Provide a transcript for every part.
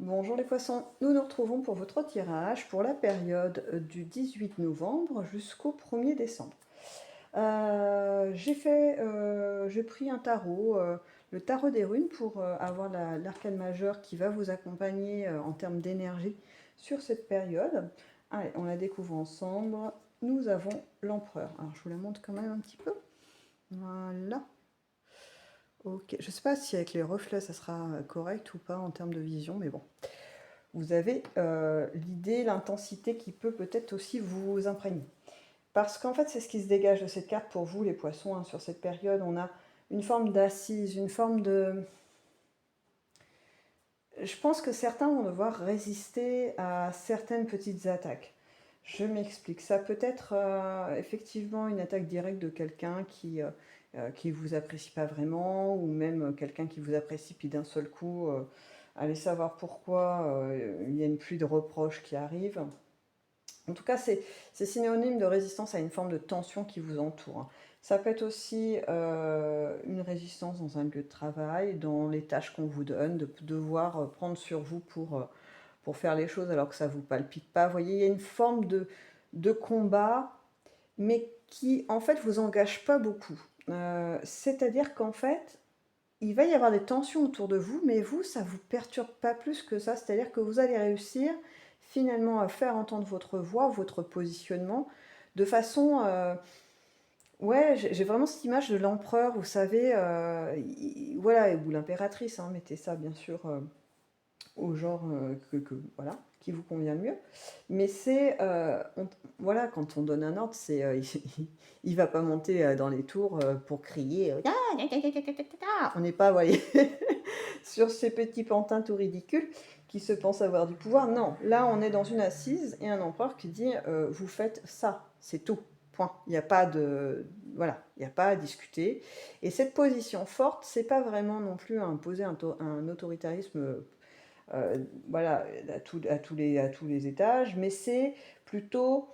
Bonjour les poissons, nous nous retrouvons pour votre tirage pour la période du 18 novembre jusqu'au 1er décembre. J'ai pris un tarot, le tarot des runes pour avoir l'arcane majeur qui va vous accompagner en termes d'énergie sur cette période. Allez, on la découvre ensemble. Nous avons l'empereur. Alors je vous la montre quand même un petit peu. Voilà. Ok, je ne sais pas si avec les reflets ça sera correct ou pas en termes de vision, mais bon. Vous avez l'idée, l'intensité qui peut peut-être aussi vous imprégner. Parce qu'en fait, c'est ce qui se dégage de cette carte pour vous, les poissons, hein, sur cette période. On a une forme d'assise, une forme de... Je pense que certains vont devoir résister à certaines petites attaques. Je m'explique. Ça peut être effectivement une attaque directe de quelqu'un qui vous apprécie pas vraiment, ou même quelqu'un qui vous apprécie puis d'un seul coup, allez savoir pourquoi, il y a une pluie de reproches qui arrive. En tout cas, c'est synonyme de résistance à une forme de tension qui vous entoure, hein. Ça peut être aussi une résistance dans un lieu de travail, dans les tâches qu'on vous donne, de devoir prendre sur vous pour faire les choses alors que ça ne vous palpite pas. Vous voyez, il y a une forme de combat, mais qui en fait vous engage pas beaucoup. C'est-à-dire qu'en fait, il va y avoir des tensions autour de vous, mais vous, ça ne vous perturbe pas plus que ça. C'est-à-dire que vous allez réussir finalement à faire entendre votre voix, votre positionnement, de façon... ouais, j'ai vraiment cette image de l'empereur, vous savez, voilà, ou l'impératrice, hein, mettez ça bien sûr au genre voilà, qui vous convient le mieux. Mais voilà, quand on donne un ordre, il va pas monter dans les tours pour crier. On n'est pas, voyez, sur ces petits pantins tout ridicules qui se pensent avoir du pouvoir. Non, là on est dans une assise et un empereur qui dit vous faites ça, c'est tout. Point. Il n'y a pas de voilà, il n'y a pas à discuter. Et cette position forte, c'est pas vraiment non plus imposer un autoritarisme voilà, à tous les étages, mais c'est plutôt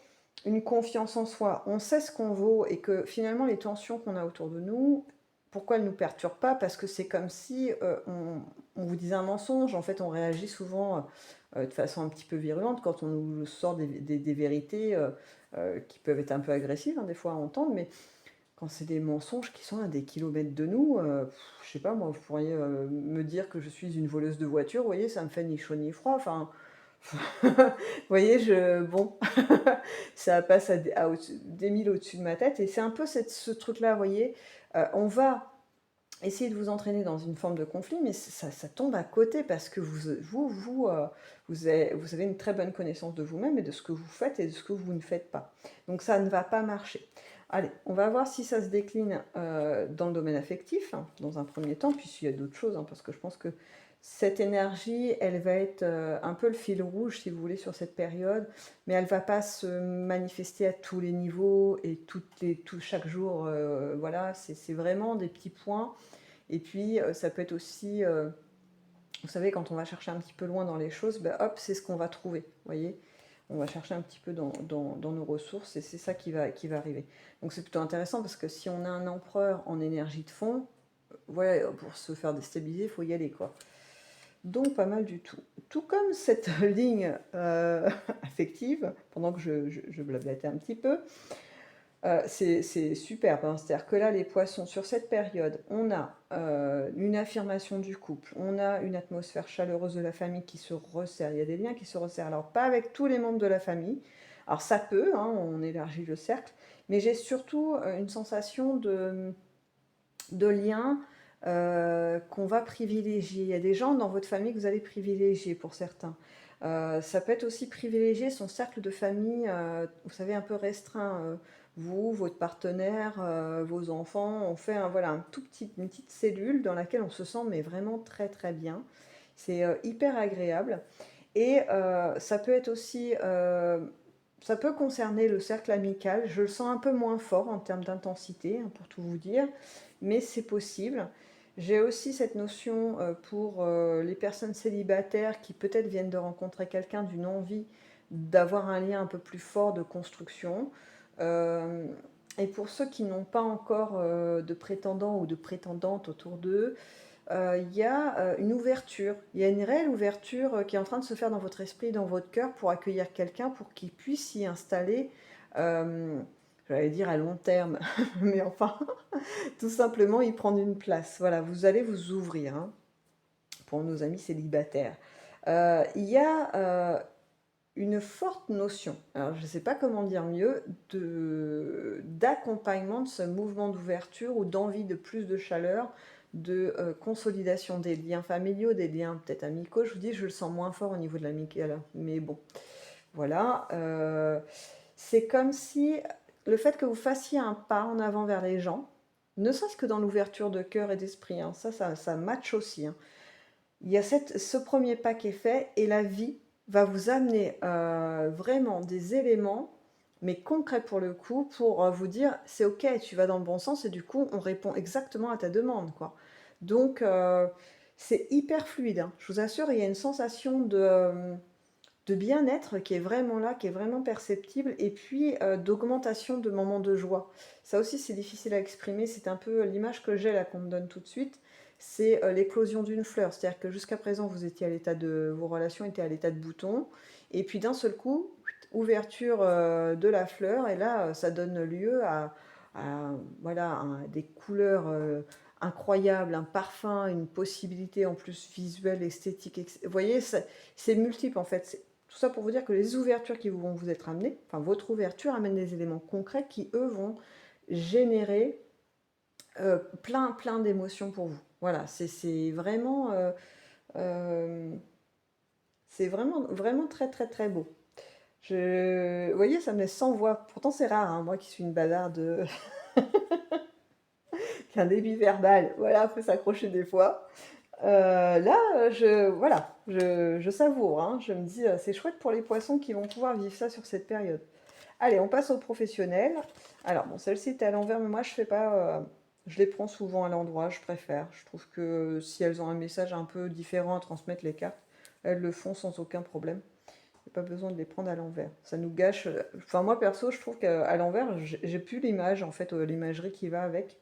une confiance en soi. On sait ce qu'on vaut et que finalement les tensions qu'on a autour de nous, pourquoi elles ne nous perturbent pas? Parce que c'est comme si on vous disait un mensonge. En fait, on réagit souvent de façon un petit peu virulente quand on nous sort des vérités qui peuvent être un peu agressives, hein, des fois à entendre, mais quand c'est des mensonges qui sont à des kilomètres de nous, je sais pas moi, vous pourriez me dire que je suis une voleuse de voiture, vous voyez, ça me fait ni chaud ni froid, enfin, vous voyez, bon, ça passe des milles au-dessus de ma tête, et c'est un peu ce truc-là, vous voyez, on va essayer de vous entraîner dans une forme de conflit, mais ça tombe à côté parce que vous avez une très bonne connaissance de vous-même et de ce que vous faites et de ce que vous ne faites pas. Donc ça ne va pas marcher. Allez, on va voir si ça se décline dans le domaine affectif, hein, dans un premier temps, puis s'il y a d'autres choses, hein, parce que je pense que cette énergie, elle va être un peu le fil rouge, si vous voulez, sur cette période, mais elle ne va pas se manifester à tous les niveaux et chaque jour. Voilà, c'est vraiment des petits points. Et puis, ça peut être aussi, vous savez, quand on va chercher un petit peu loin dans les choses, ben, hop, c'est ce qu'on va trouver, vous voyez. On va chercher un petit peu dans nos ressources et c'est ça qui va arriver. Donc c'est plutôt intéressant parce que si on a un empereur en énergie de fond, voilà, pour se faire déstabiliser, il faut y aller, quoi. Donc pas mal du tout. Tout comme cette ligne affective, pendant que je blablatais un petit peu, c'est superbe, hein. C'est-à-dire que là, les poissons, sur cette période, on a une affirmation du couple, on a une atmosphère chaleureuse de la famille qui se resserre, il y a des liens qui se resserrent. Alors, pas avec tous les membres de la famille, alors ça peut, hein, on élargit le cercle, mais j'ai surtout une sensation de lien qu'on va privilégier. Il y a des gens dans votre famille que vous allez privilégier pour certains. Ça peut être aussi privilégier son cercle de famille, vous savez, un peu restreint. Vous, votre partenaire, vos enfants, on fait voilà, une petite cellule dans laquelle on se sent mais vraiment très très bien. C'est hyper agréable. Et ça peut être aussi, ça peut concerner le cercle amical. Je le sens un peu moins fort en termes d'intensité, hein, pour tout vous dire, mais c'est possible. J'ai aussi cette notion pour les personnes célibataires qui peut-être viennent de rencontrer quelqu'un d'une envie d'avoir un lien un peu plus fort de construction. Euh, et pour ceux qui n'ont pas encore de prétendants ou de prétendantes autour d'eux, il y a une ouverture, il y a une réelle ouverture qui est en train de se faire dans votre esprit, dans votre cœur, pour accueillir quelqu'un, pour qu'il puisse s'y installer, euh, j'allais dire à long terme, mais enfin, tout simplement y prendre une place. Voilà, vous allez vous ouvrir, hein, pour nos amis célibataires. Il y a une forte notion, alors je ne sais pas comment dire mieux, d'accompagnement de ce mouvement d'ouverture ou d'envie de plus de chaleur, de consolidation des liens familiaux, des liens peut-être amicaux. Je vous dis, je le sens moins fort au niveau de l'amical, mais bon, voilà. C'est comme si le fait que vous fassiez un pas en avant vers les gens, ne serait-ce que dans l'ouverture de cœur et d'esprit, hein, ça match aussi, hein. Il y a ce premier pas qui est fait et la vie va vous amener vraiment des éléments, mais concrets pour le coup, pour vous dire c'est ok, tu vas dans le bon sens et du coup on répond exactement à ta demande, quoi. Donc c'est hyper fluide, hein. Je vous assure, il y a une sensation de bien-être qui est vraiment là, qui est vraiment perceptible, et puis d'augmentation de moments de joie. Ça aussi, c'est difficile à exprimer, c'est un peu l'image que j'ai là qu'on me donne tout de suite, c'est l'éclosion d'une fleur. C'est-à-dire que jusqu'à présent, vos relations étaient à l'état de bouton, et puis d'un seul coup, ouverture de la fleur, et là, ça donne lieu voilà, des couleurs incroyables, un parfum, une possibilité en plus visuelle, esthétique. Vous voyez, c'est multiple en fait. Tout ça pour vous dire que les ouvertures qui vont vous être amenées, enfin votre ouverture amène des éléments concrets qui, eux, vont générer plein d'émotions pour vous. Voilà, euh, c'est vraiment très beau. Vous voyez, ça me laisse sans voix. Pourtant, c'est rare, hein, moi qui suis une bavarde, qui a un débit verbal, voilà, faut s'accrocher des fois. Là, je savoure, hein. Je me dis, c'est chouette pour les poissons qui vont pouvoir vivre ça sur cette période. Allez, on passe aux professionnels. Alors, bon, celle-ci était à l'envers, mais moi, je fais pas. Je les prends souvent à l'endroit, je préfère. Je trouve que si elles ont un message un peu différent à transmettre, les cartes, elles le font sans aucun problème. Il n'y a pas besoin de les prendre à l'envers. Ça nous gâche. Enfin, moi, perso, je trouve qu'à l'envers, j'ai plus l'image, en fait, l'imagerie qui va avec.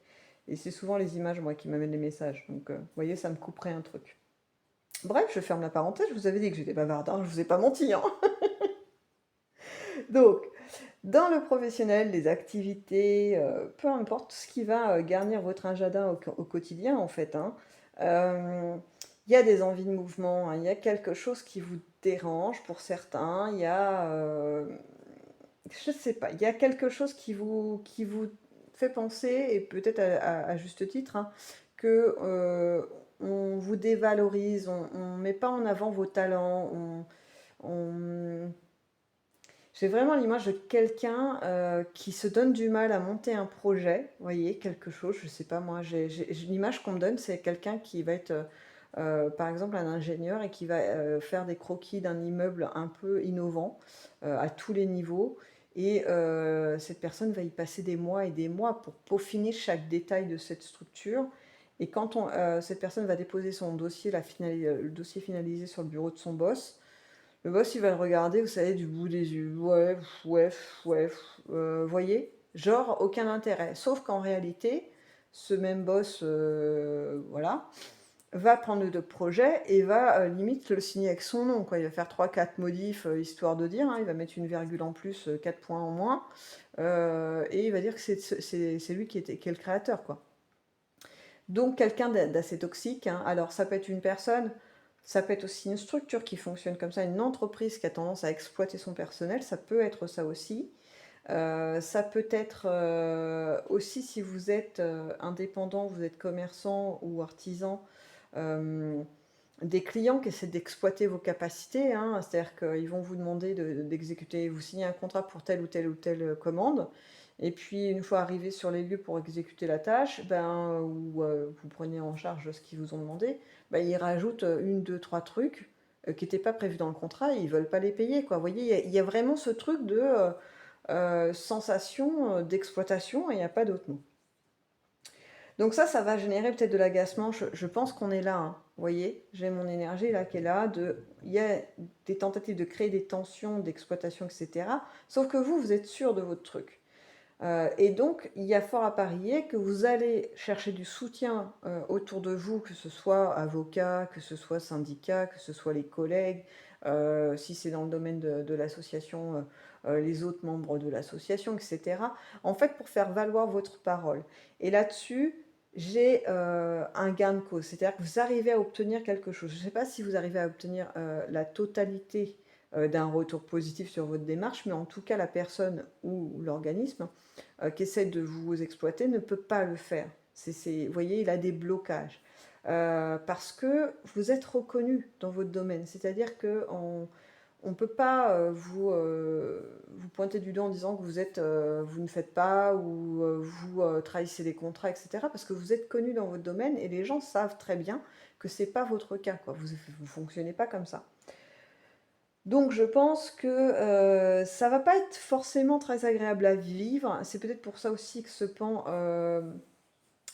Et c'est souvent les images, moi, qui m'amènent les messages. Donc, vous voyez, ça me couperait un truc. Bref, je ferme la parenthèse. Je vous avais dit que j'étais bavarde, hein, je vous ai pas menti, hein. Donc, dans le professionnel, les activités, peu importe ce qui va garnir votre agenda au quotidien, en fait, hein, euh, il y a des envies de mouvement, hein, il y a quelque chose qui vous dérange pour certains, il y a, je sais pas, il y a quelque chose qui vous fait penser, et peut-être à juste titre, hein, que on vous dévalorise, on ne met pas en avant vos talents, on, j'ai vraiment l'image de quelqu'un qui se donne du mal à monter un projet, vous voyez, quelque chose, je sais pas moi, l'image qu'on me donne, c'est quelqu'un qui va être, par exemple, un ingénieur et qui va faire des croquis d'un immeuble un peu innovant à tous les niveaux. Et cette personne va y passer des mois et des mois pour peaufiner chaque détail de cette structure. Et quand cette personne va déposer son dossier, le dossier finalisé sur le bureau de son boss, le boss, il va le regarder, vous savez, du bout des yeux. Ouais, ouais, ouais. Voyez? Genre, aucun intérêt. Sauf qu'en réalité, ce même boss, voilà, va prendre le projet et va limite le signer avec son nom, quoi. Il va faire trois quatre modifs, histoire de dire, hein. Il va mettre une virgule en plus, 4 points en moins. Et il va dire que c'est lui qui est le créateur, quoi. Donc quelqu'un d'assez toxique, hein. Alors ça peut être une personne, ça peut être aussi une structure qui fonctionne comme ça, une entreprise qui a tendance à exploiter son personnel, ça peut être ça aussi. Ça peut être aussi si vous êtes indépendant, vous êtes commerçant ou artisan, euh, des clients qui essaient d'exploiter vos capacités, hein. C'est-à-dire qu'ils vont vous demander d'exécuter, vous signez un contrat pour telle ou telle commande, et puis une fois arrivé sur les lieux pour exécuter la tâche, ben, ou vous prenez en charge ce qu'ils vous ont demandé, ben, ils rajoutent une, deux, trois trucs qui n'étaient pas prévus dans le contrat, et ils ne veulent pas les payer, quoi. Vous voyez, il y a vraiment ce truc de sensation d'exploitation, et il n'y a pas d'autre mot. Donc ça va générer peut-être de l'agacement. Je pense qu'on est là, hein. Vous voyez, j'ai mon énergie là qui est là. Il y a des tentatives de créer des tensions, d'exploitation, etc. Sauf que vous êtes sûr de votre truc. Et donc, il y a fort à parier que vous allez chercher du soutien autour de vous, que ce soit avocat, que ce soit syndicat, que ce soit les collègues, si c'est dans le domaine de l'association, les autres membres de l'association, etc. En fait, pour faire valoir votre parole. Et là-dessus, j'ai un gain de cause, c'est-à-dire que vous arrivez à obtenir quelque chose. Je ne sais pas si vous arrivez à obtenir la totalité d'un retour positif sur votre démarche, mais en tout cas, la personne ou l'organisme qui essaie de vous exploiter ne peut pas le faire. Vous voyez, il a des blocages. Parce que vous êtes reconnu dans votre domaine. C'est-à-dire qu'on ne peut pas vous pointer du doigt en disant que vous ne faites pas ou vous trahissez des contrats, etc. Parce que vous êtes connu dans votre domaine et les gens savent très bien que ce n'est pas votre cas, quoi. Vous ne fonctionnez pas comme ça. Donc je pense que ça va pas être forcément très agréable à vivre. C'est peut-être pour ça aussi que ce pan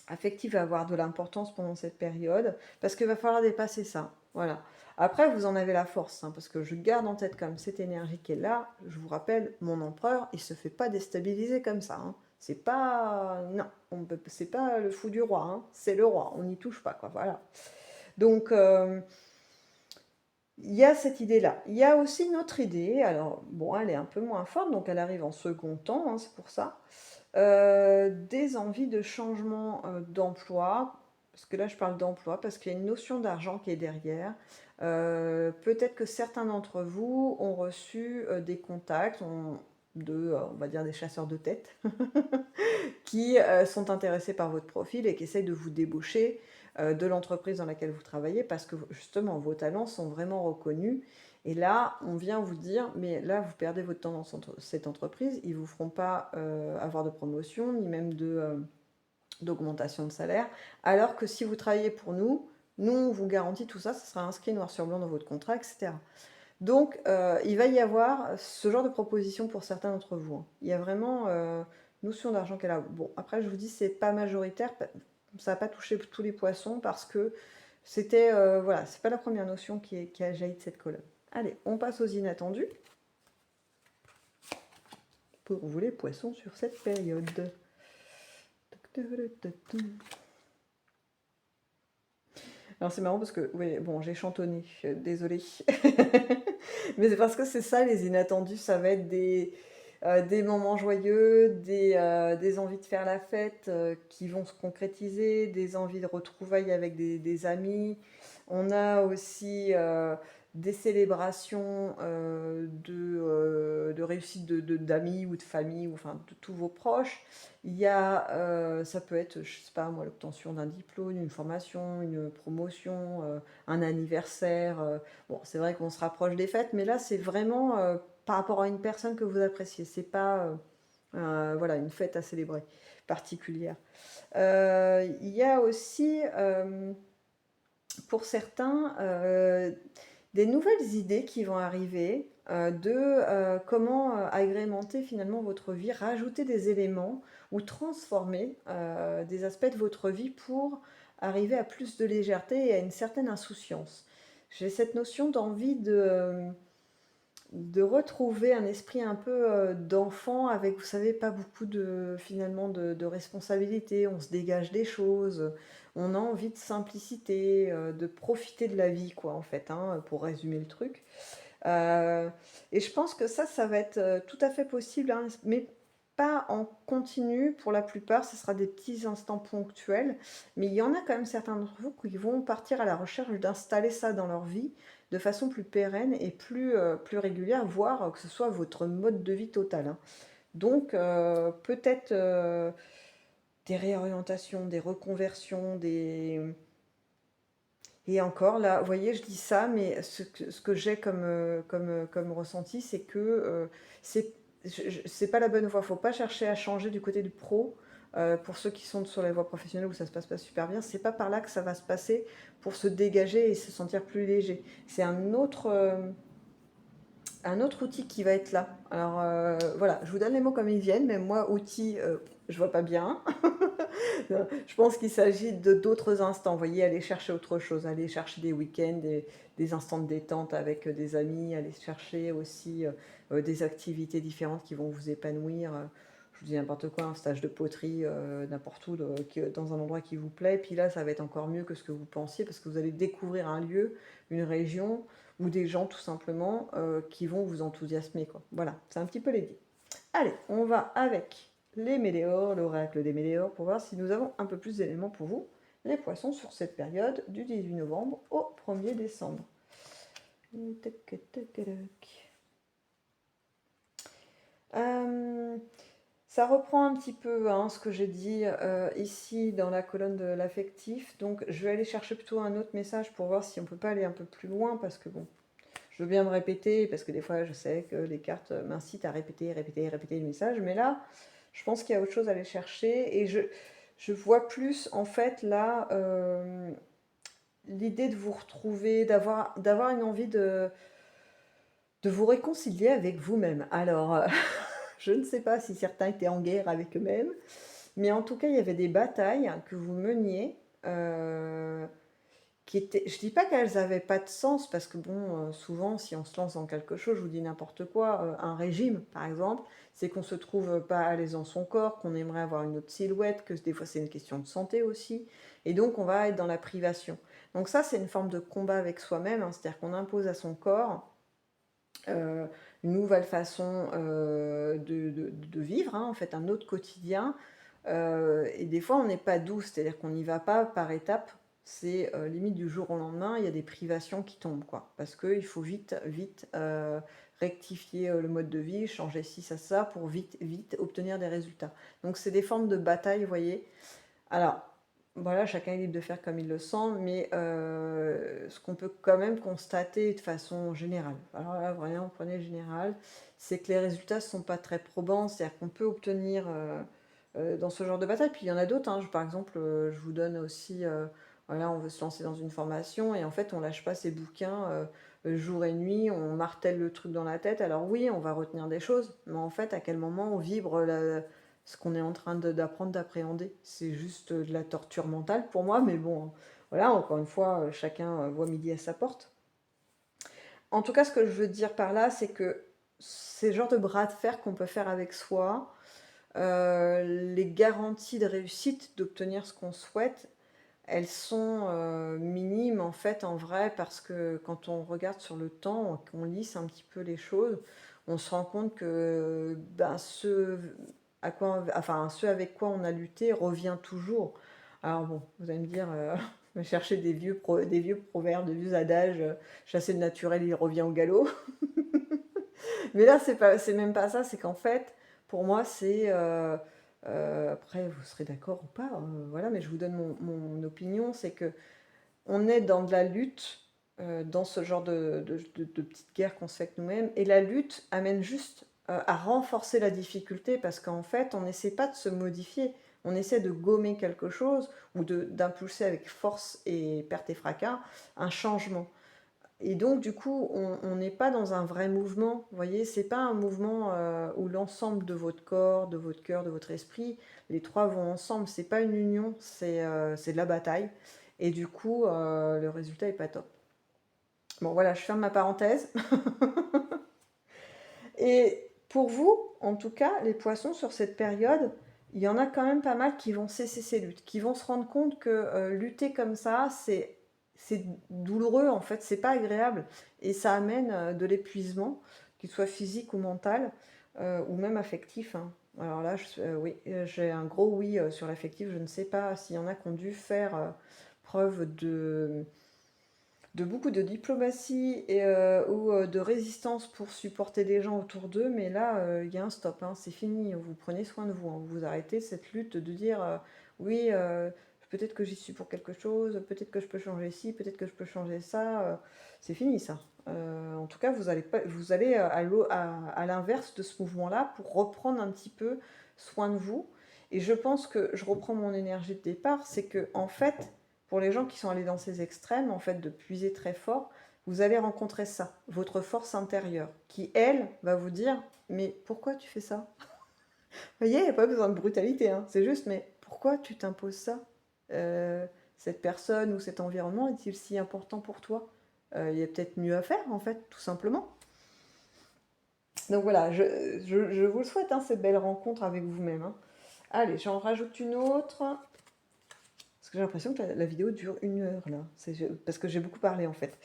affectif va avoir de l'importance pendant cette période, parce qu'il va falloir dépasser ça. Voilà. Après, vous en avez la force, hein, parce que je garde en tête comme cette énergie qui est là. Je vous rappelle, mon empereur, il se fait pas déstabiliser comme ça, hein. C'est pas, non, c'est pas le fou du roi, hein. C'est le roi. On n'y touche pas, quoi. Voilà. Donc il y a cette idée-là. Il y a aussi une autre idée, alors bon, elle est un peu moins forte, donc elle arrive en second temps, hein, c'est pour ça. Des envies de changement d'emploi, parce que là je parle d'emploi, parce qu'il y a une notion d'argent qui est derrière. Peut-être que certains d'entre vous ont reçu des contacts on va dire des chasseurs de tête, qui sont intéressés par votre profil et qui essayent de vous débaucher de l'entreprise dans laquelle vous travaillez parce que justement vos talents sont vraiment reconnus. Et là, on vient vous dire, mais là, vous perdez votre temps dans cette entreprise, ils ne vous feront pas avoir de promotion, ni même d'augmentation de salaire, alors que si vous travaillez pour nous, nous, on vous garantit tout ça, ça sera inscrit noir sur blanc dans votre contrat, etc. Donc, il va y avoir ce genre de proposition pour certains d'entre vous, hein. Il y a vraiment notion d'argent qu'elle a. Bon, après, je vous dis, c'est pas majoritaire, ça n'a pas touché tous les poissons parce que c'était, voilà, c'est pas la première notion qui a jailli de cette colonne. Allez, on passe aux inattendus pour vous les poissons sur cette période. Alors c'est marrant parce que, oui, bon, j'ai chantonné, désolée. Mais c'est parce que c'est ça les inattendus, ça va être des moments joyeux, des envies de faire la fête qui vont se concrétiser, des envies de retrouvailles avec des amis. On a aussi des célébrations de réussite d'amis ou de famille, ou enfin de tous vos proches. Il y a, ça peut être, je sais pas moi, l'obtention d'un diplôme, une formation, une promotion, un anniversaire. Bon, c'est vrai qu'on se rapproche des fêtes, mais là, c'est vraiment par rapport à une personne que vous appréciez. C'est pas, voilà, une fête à célébrer particulière. Il y a aussi, pour certains, des nouvelles idées qui vont arriver de comment agrémenter finalement votre vie, rajouter des éléments ou transformer des aspects de votre vie pour arriver à plus de légèreté et à une certaine insouciance. J'ai cette notion d'envie de retrouver un esprit un peu d'enfant avec, vous savez, pas beaucoup finalement de responsabilités. On se dégage des choses, on a envie de simplicité, de profiter de la vie, quoi, en fait, hein, pour résumer le truc. Euh, et je pense que ça va être tout à fait possible, hein, mais pas en continu pour la plupart, ce sera des petits instants ponctuels, mais il y en a quand même certains d'entre vous qui vont partir à la recherche d'installer ça dans leur vie de façon plus pérenne et plus régulière, voire que ce soit votre mode de vie total, hein. Donc peut-être des réorientations, des reconversions, et encore, là, vous voyez, je dis ça, mais ce que j'ai comme ressenti, c'est que c'est c'est pas la bonne voie. Faut pas chercher à changer du côté du pro. Pour ceux qui sont sur la voie professionnelle où ça se passe pas super bien, c'est pas par là que ça va se passer pour se dégager et se sentir plus léger. C'est un autre outil qui va être là. Alors voilà, je vous donne les mots comme ils viennent, mais moi, outil, je vois pas bien. Je pense qu'il s'agit de d'autres instants. Vous voyez, aller chercher autre chose, aller chercher des week-ends, des instants de détente avec des amis, aller chercher aussi des activités différentes qui vont vous épanouir. je vous dis n'importe quoi, un stage de poterie, n'importe où, dans un endroit qui vous plaît. Puis là, ça va être encore mieux que ce que vous pensiez, parce que vous allez découvrir un lieu, une région, ou des gens tout simplement qui vont vous enthousiasmer, quoi. Voilà, c'est un petit peu l'idée. Allez, on va avec les météores, l'oracle des météores, pour voir si nous avons un peu plus d'éléments pour vous, les poissons, sur cette période du 18 novembre au 1er décembre. Ça reprend un petit peu hein, ce que j'ai dit ici dans la colonne de l'affectif. Donc je vais aller chercher plutôt un autre message pour voir si on peut pas aller un peu plus loin, parce que bon, je veux bien me répéter, parce que des fois je sais que les cartes m'incitent à répéter le message, mais là, je pense qu'il y a autre chose à aller chercher, et je vois plus en fait là l'idée de vous retrouver, d'avoir une envie de vous réconcilier avec vous-même. Alors, je ne sais pas si certains étaient en guerre avec eux-mêmes, mais en tout cas, il y avait des batailles que vous meniez qui étaient. Je dis pas qu'elles n'avaient pas de sens, parce que bon, souvent, si on se lance dans quelque chose, je vous dis n'importe quoi, un régime, par exemple, c'est qu'on se trouve pas à l'aise dans son corps, qu'on aimerait avoir une autre silhouette, que des fois c'est une question de santé aussi, et donc on va être dans la privation. Donc ça, c'est une forme de combat avec soi-même, hein, c'est-à-dire qu'on impose à son corps une nouvelle façon de vivre, hein, en fait, un autre quotidien. Et des fois, on n'est pas doux, c'est-à-dire qu'on n'y va pas par étapes. C'est limite du jour au lendemain, il y a des privations qui tombent, quoi. Parce qu'il faut vite, vite rectifier le mode de vie, changer ci, ça, pour vite, vite obtenir des résultats. Donc, c'est des formes de bataille, vous voyez. Alors, voilà, chacun est libre de faire comme il le sent, mais ce qu'on peut quand même constater de façon générale, alors là, vraiment, prenez général, c'est que les résultats ne sont pas très probants, c'est-à-dire qu'on peut obtenir dans ce genre de bataille, puis il y en a d'autres, hein. Par exemple, je vous donne aussi, voilà, on veut se lancer dans une formation, et en fait, on lâche pas ses bouquins jour et nuit, on martèle le truc dans la tête, alors oui, on va retenir des choses, mais en fait, à quel moment on vibre ce qu'on est en train d'apprendre, d'appréhender. C'est juste de la torture mentale pour moi, mais bon, voilà, encore une fois, chacun voit midi à sa porte. En tout cas, ce que je veux dire par là, c'est que c'est le genre de bras de fer qu'on peut faire avec soi. Les garanties de réussite, d'obtenir ce qu'on souhaite, elles sont minimes en fait, en vrai, parce que quand on regarde sur le temps, qu'on lisse un petit peu les choses, on se rend compte que ben, ce avec quoi on a lutté revient toujours. Alors bon, vous allez me dire, chercher des vieux proverbes, des vieux adages, chasser le naturel, il revient au galop. Mais là, c'est même pas ça, c'est qu'en fait, pour moi, après, vous serez d'accord ou pas, voilà, mais je vous donne mon opinion, c'est que on est dans de la lutte, dans ce genre de petites guerres qu'on se fait avec nous-mêmes, et la lutte amène juste à renforcer la difficulté, parce qu'en fait, on n'essaie pas de se modifier, on essaie de gommer quelque chose, ou d'impulser avec force et perte et fracas un changement. Et donc, du coup, on n'est pas dans un vrai mouvement. Vous voyez, c'est pas un mouvement où l'ensemble de votre corps, de votre cœur, de votre esprit, les trois vont ensemble. C'est pas une union, c'est de la bataille. Et du coup, le résultat est pas top. Bon, voilà, je ferme ma parenthèse. Et pour vous, en tout cas, les poissons sur cette période, il y en a quand même pas mal qui vont cesser ces luttes, qui vont se rendre compte que lutter comme ça, c'est douloureux en fait, c'est pas agréable, et ça amène de l'épuisement, qu'il soit physique ou mental, ou même affectif, hein. Alors là, oui, j'ai un gros oui sur l'affectif. Je ne sais pas s'il y en a qui ont dû faire preuve de beaucoup de diplomatie ou de résistance pour supporter les gens autour d'eux, mais là, il y a un stop, hein, c'est fini, vous prenez soin de vous, hein, vous arrêtez cette lutte de dire oui, peut-être que j'y suis pour quelque chose, peut-être que je peux changer ci, peut-être que je peux changer ça, c'est fini ça. En tout cas, vous allez à l'inverse de ce mouvement-là pour reprendre un petit peu soin de vous. Et je pense que je reprends mon énergie de départ, c'est que en fait, pour les gens qui sont allés dans ces extrêmes, en fait, de puiser très fort, vous allez rencontrer ça, votre force intérieure, qui, elle, va vous dire, mais pourquoi tu fais ça? Vous voyez, il n'y a pas besoin de brutalité, hein. C'est juste, mais pourquoi tu t'imposes ça? Euh, Cette personne ou cet environnement est-il si important pour toi? Il y a peut-être mieux à faire, en fait, tout simplement. Donc voilà, je vous le souhaite, hein, cette belle rencontre avec vous-même, hein. Allez, j'en rajoute une autre. Parce que j'ai l'impression que la vidéo dure 1 heure là. Parce que j'ai beaucoup parlé en fait.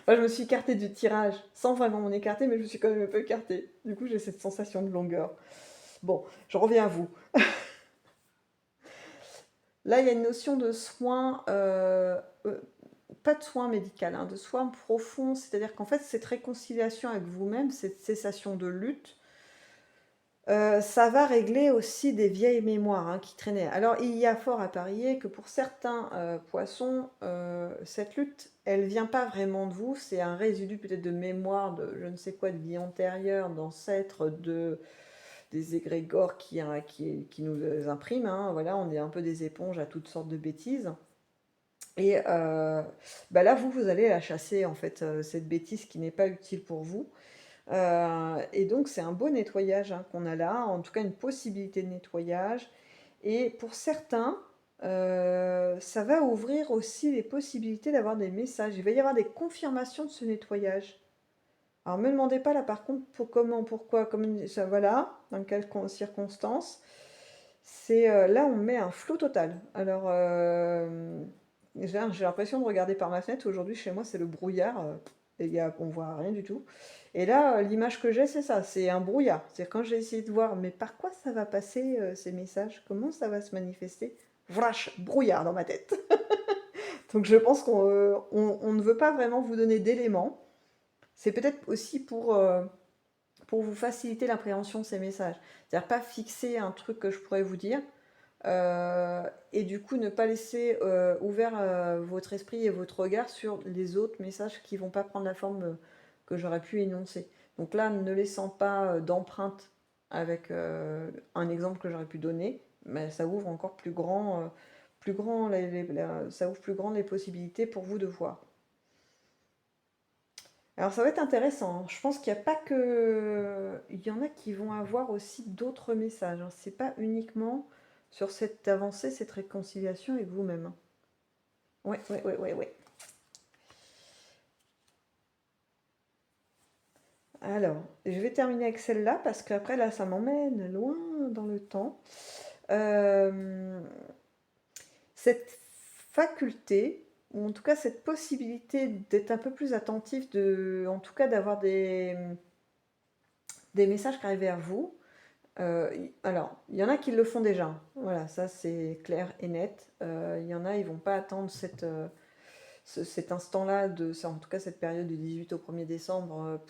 Moi, je me suis écartée du tirage sans vraiment m'en écarter, mais je me suis quand même un peu écartée. Du coup, j'ai cette sensation de longueur. Bon, je reviens à vous. Là, il y a une notion de soin, pas de soin médical, hein, de soin profond, c'est-à-dire qu'en fait, cette réconciliation avec vous-même, cette cessation de lutte, ça va régler aussi des vieilles mémoires, hein, qui traînaient. Alors, il y a fort à parier que pour certains poissons, cette lutte, elle vient pas vraiment de vous, c'est un résidu peut-être de mémoire de je ne sais quoi, de vie antérieure, d'ancêtres, des égrégores qui nous impriment, hein. Voilà, on est un peu des éponges à toutes sortes de bêtises. Et bah là, vous allez la chasser, en fait, cette bêtise qui n'est pas utile pour vous. Et donc, c'est un beau nettoyage, hein, qu'on a là, en tout cas une possibilité de nettoyage. Et pour certains, ça va ouvrir aussi les possibilités d'avoir des messages. Il va y avoir des confirmations de ce nettoyage. Alors, me demandez pas là, par contre, comment, pourquoi, comment, ça, voilà, dans quelles circonstances. C'est là, on met un flou total. Alors, j'ai l'impression de regarder par ma fenêtre. Aujourd'hui, chez moi, c'est le brouillard. On voit rien du tout. Et là, l'image que j'ai, c'est ça, c'est un brouillard. C'est quand j'ai essayé de voir, mais par quoi ça va passer ces messages? Comment ça va se manifester? Vrache, brouillard dans ma tête. Donc je pense qu'on ne veut pas vraiment vous donner d'éléments. C'est peut-être aussi pour vous faciliter l'appréhension de ces messages. C'est-à-dire pas fixer un truc que je pourrais vous dire, et du coup ne pas laisser ouvert votre esprit et votre regard sur les autres messages qui vont pas prendre la forme que j'aurais pu énoncer. Donc là, ne laissant pas d'empreinte avec un exemple que j'aurais pu donner, mais ça ouvre encore plus grand ça ouvre plus grand les possibilités pour vous de voir. Alors ça va être intéressant, hein. Je pense qu'il n'y a pas que... Il y en a qui vont avoir aussi d'autres messages, hein. C'est pas uniquement sur cette avancée, cette réconciliation avec vous-même, hein. Ouais, ouais, ouais, ouais, ouais. Alors, je vais terminer avec celle-là parce qu'après là, ça m'emmène loin dans le temps. Euh, Cette faculté, ou en tout cas cette possibilité d'être un peu plus attentif, en tout cas d'avoir des messages qui arrivent vers vous. Alors, il y en a qui le font déjà. Voilà, ça c'est clair et net. Il y en a, ils vont pas attendre cet instant-là, en tout cas cette période du 18 au 1er décembre,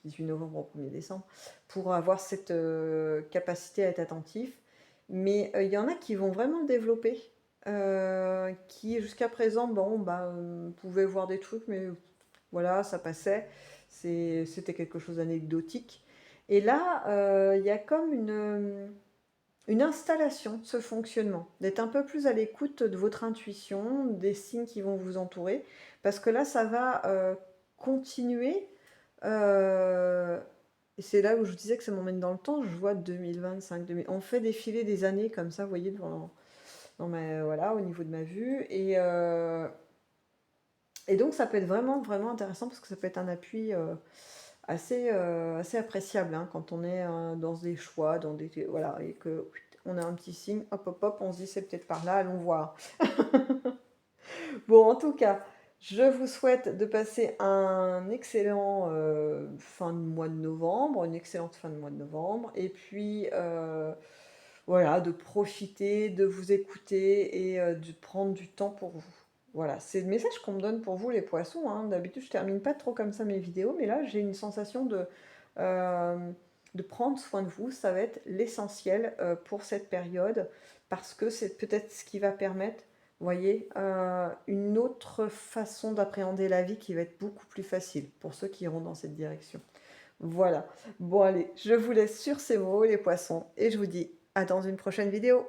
18 novembre au 1er décembre, pour avoir cette capacité à être attentif. Mais il y en a qui vont vraiment le développer, qui jusqu'à présent, bon, bah, pouvaient voir des trucs, mais voilà, ça passait. C'était quelque chose d'anecdotique. Et là, il y a comme une installation de ce fonctionnement, d'être un peu plus à l'écoute de votre intuition, des signes qui vont vous entourer, parce que là, ça va continuer. euh, et c'est là où je vous disais que ça m'emmène dans le temps. Je vois 2025, 2000. On fait défiler des années comme ça, vous voyez, voilà, au niveau de ma vue. Et donc, ça peut être vraiment, vraiment intéressant parce que ça peut être un appui assez appréciable, hein, quand on est dans des choix, voilà, et que on a un petit signe, hop, hop, hop, on se dit c'est peut-être par là, allons voir. Bon, en tout cas, je vous souhaite de passer un excellent fin de mois de novembre, une excellente fin de mois de novembre, et puis voilà, de profiter, de vous écouter et de prendre du temps pour vous. Voilà, c'est le message qu'on me donne pour vous les poissons, hein. D'habitude, je termine pas trop comme ça mes vidéos, mais là, j'ai une sensation euh, de prendre soin de vous. Ça va être l'essentiel pour cette période, parce que c'est peut-être ce qui va permettre, vous voyez, une autre façon d'appréhender la vie qui va être beaucoup plus facile pour ceux qui iront dans cette direction. Voilà. Bon, allez, je vous laisse sur ces mots, les poissons, et je vous dis à dans une prochaine vidéo.